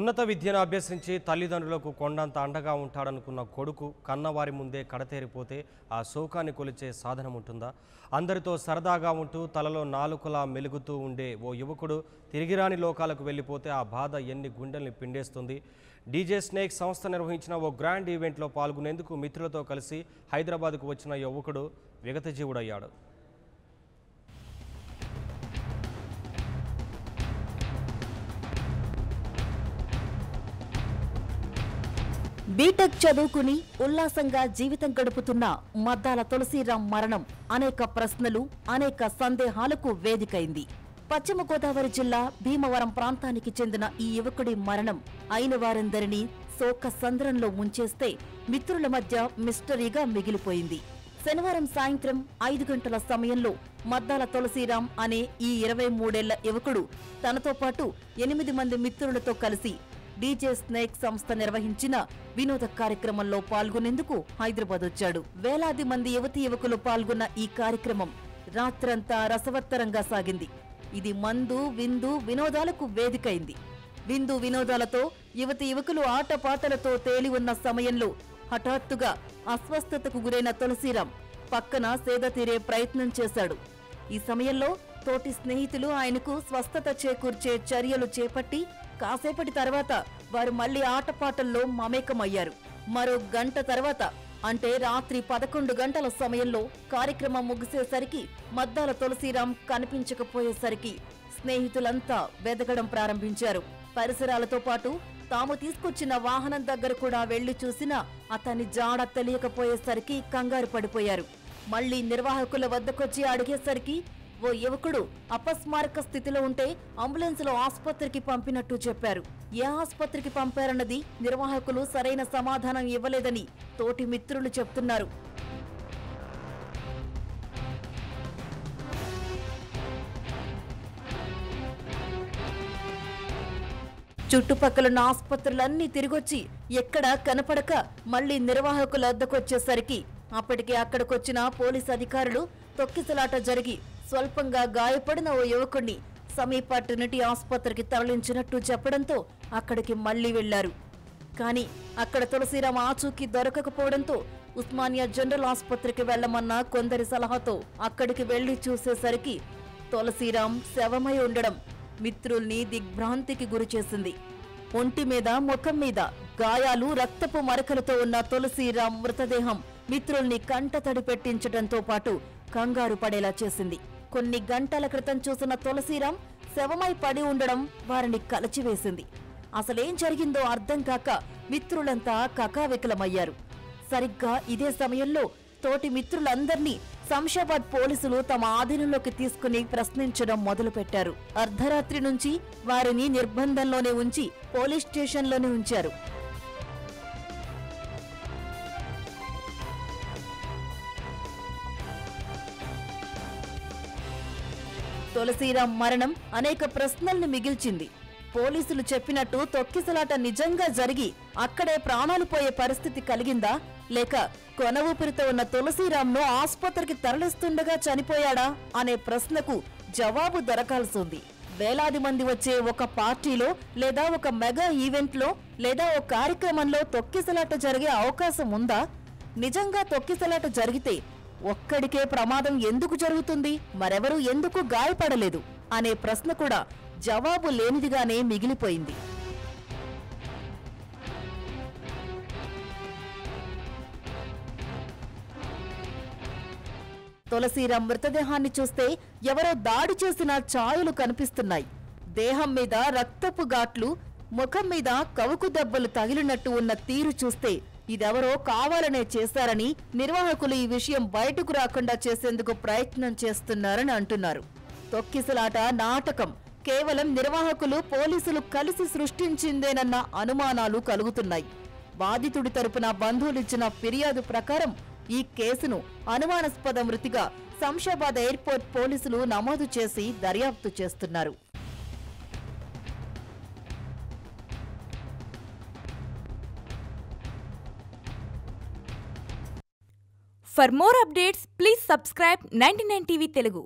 ఉన్నత విద్యను అభ్యసించి తల్లిదండ్రులకు కొండంత అండగా ఉంటాడనుకున్న కొడుకు కన్నవారి ముందే కడతేరిపోతే ఆ శోకాన్ని కొలిచే సాధనం ఉంటుందా? అందరితో సరదాగా ఉంటూ తలలో నాలుకలా మెలుగుతూ ఉండే ఓ యువకుడు తిరిగిరాని లోకాలకు వెళ్ళిపోతే ఆ బాధ ఎన్ని గుండెల్ని పిండేస్తుంది. డీజే స్నేక్ సంస్థ నిర్వహించిన ఓ గ్రాండ్ ఈవెంట్లో పాల్గొనేందుకు మిత్రులతో కలిసి హైదరాబాద్కు వచ్చిన యువకుడు విగతజీవుడయ్యాడు. బీటెక్ చదువుకుని ఉల్లాసంగా జీవితం గడుపుతున్న మద్దాల తులసీరాం మరణం అనేక ప్రశ్నలు, అనేక సందేహాలకు వేదికైంది. పశ్చిమ గోదావరి జిల్లా భీమవరం ప్రాంతానికి చెందిన ఈ యువకుడి మరణం అయిన వారందరినీ శోక సంద్రంలో ముంచేస్తే మిత్రుల మధ్య మిస్టరీగా మిగిలిపోయింది. శనివారం సాయంత్రం 5 గంటల సమయంలో మద్దాల తులసీరాం అనే ఈ 23 ఏళ్ల యువకుడు తనతో పాటు 8 మంది మిత్రులతో కలిసి డీజే స్నేక్ సంస్థ నిర్వహించిన వినోద కార్యక్రమంలో పాల్గొనేందుకు హైదరాబాద్ వచ్చాడు. వేలాది మంది యువతీ యువకులు పాల్గొన్న ఈ కార్యక్రమం రాత్రంతా రసవత్తరంగా సాగింది. ఇది మందు, విందు, వినోదాలకు వేదికైంది. విందు వినోదాలతో యువతీ యువకులు ఆటపాటలతో తేలి ఉన్న సమయంలో హఠాత్తుగా అస్వస్థతకు గురైన తులసీరాం పక్కన సేద తీరే ప్రయత్నం చేశాడు. ఈ సమయంలో తోటి స్నేహితులు ఆయనకు స్వస్థత చేకూర్చే చర్యలు చేపట్టి కాసేపటి తర్వాత వారు మళ్లీ ఆటపాటల్లో మమేకమయ్యారు. మరో గంట తర్వాత అంటే రాత్రి 11 గంటల సమయంలో కార్యక్రమం ముగిసేసరికి మద్దాల తులసీరాం కనిపించకపోయేసరికి స్నేహితులంతా వెదకడం ప్రారంభించారు. పరిసరాలతో పాటు తాము తీసుకొచ్చిన వాహనం దగ్గర కూడా వెళ్లి చూసినా అతని జాడ తెలియకపోయేసరికి కంగారు పడిపోయారు. మళ్లీ నిర్వాహకుల వద్దకొచ్చి అడిగేసరికి ఓ యువకుడు అపస్మారక స్థితిలో ఉంటే అంబులెన్స్లో ఆసుపత్రికి పంపినట్టు చెప్పారు. ఏ ఆసుపత్రికి పంపారన్నది నిర్వాహకులు సరైన సమాధానం ఇవ్వలేదని తోటి మిత్రులు చెప్తున్నారు. చుట్టుపక్కలున్న ఆసుపత్రులన్నీ తిరిగొచ్చి ఎక్కడా కనపడక మళ్లీ నిర్వాహకుల వద్దకొచ్చేసరికి అప్పటికే అక్కడికొచ్చిన పోలీసు అధికారులు తొక్కిసలాట జరిగి స్వల్పంగా గాయపడిన ఓ యువకుడిని సమీప ట్రినిటీ ఆసుపత్రికి తరలించినట్టు చెప్పడంతో అక్కడికి మళ్లీ వెళ్లారు. కానీ అక్కడ తులసీరాం ఆచూకీ దొరకకపోవడంతో ఉస్మానియా జనరల్ ఆసుపత్రికి వెళ్లమన్న కొందరి సలహాతో అక్కడికి వెళ్లి చూసేసరికి తులసీరాం శవమై ఉండడం మిత్రుల్ని దిగ్భ్రాంతికి గురిచేసింది. ఒంటి మీద, ముఖం మీద గాయాలు, రక్తపు మరకలతో ఉన్న తులసీరాం మృతదేహం మిత్రుల్ని కంటతడి పెట్టించడంతో పాటు కంగారు పడేలా చేసింది. కొన్ని గంటల క్రితం చూసిన తులసీరాం శవమై పడి ఉండడం వారిని కలచివేసింది. అసలేం జరిగిందో అర్థం కాక మిత్రులంతా కకావికలమయ్యారు. సరిగ్గా ఇదే సమయంలో తోటి మిత్రులందర్నీ శంషాబాద్ పోలీసులు తమ ఆధీనంలోకి తీసుకుని ప్రశ్నించడం మొదలుపెట్టారు. అర్ధరాత్రి నుంచి వారిని నిర్బంధంలోనే ఉంచి పోలీస్ స్టేషన్లోనే ఉంచారు. తులసీరాం మరణం అనేక ప్రశ్నల్ని మిగిల్చింది. పోలీసులు చెప్పినట్టు తొక్కిసలాట నిజంగా జరిగి అక్కడే ప్రాణాలు పోయే పరిస్థితి కలిగిందా, లేక కొన ఊపిరితో ఉన్న తులసీరాంను ఆసుపత్రికి తరలిస్తుండగా చనిపోయాడా అనే ప్రశ్నకు జవాబు దొరకాల్సింది. వేలాది మంది వచ్చే ఒక పార్టీలో లేదా ఒక మెగా ఈవెంట్లో లేదా ఓ కార్యక్రమంలో తొక్కిసలాట జరిగే అవకాశం ఉందా? నిజంగా తొక్కిసలాట జరిగితే ఒక్కడికే ప్రమాదం ఎందుకు జరుగుతుంది, మరెవరూ ఎందుకు గాయపడలేదు అనే ప్రశ్న కూడా జవాబు లేనిదిగానే మిగిలిపోయింది. తులసీరాం మృతదేహాన్ని చూస్తే ఎవరో దాడి చేసిన ఛాయలు కనిపిస్తున్నాయి. దేహం మీద రక్తపు ఘాట్లు, ముఖం మీద కవుకు దెబ్బలు తగిలినట్టు ఉన్న తీరు చూస్తే ఇదెవరో కావాలనే చేశారని నిర్వాహకులు ఈ విషయం బయటకు రాకుండా చేసేందుకు ప్రయత్నం చేస్తున్నారని అంటున్నారు. తొక్కిసలాట నాటకం కేవలం నిర్వాహకులు, పోలీసులు కలిసి సృష్టించిందేనన్న అనుమానాలు కలుగుతున్నాయి. బాధితుడి తరపున బంధువులిచ్చిన ఫిర్యాదు ప్రకారం ఈ కేసును అనుమానాస్పద మృతిగా శంషాబాద్ ఎయిర్పోర్ట్ పోలీసులు నమోదు చేసి దర్యాప్తు చేస్తున్నారు. For more updates, please subscribe 99 TV Telugu.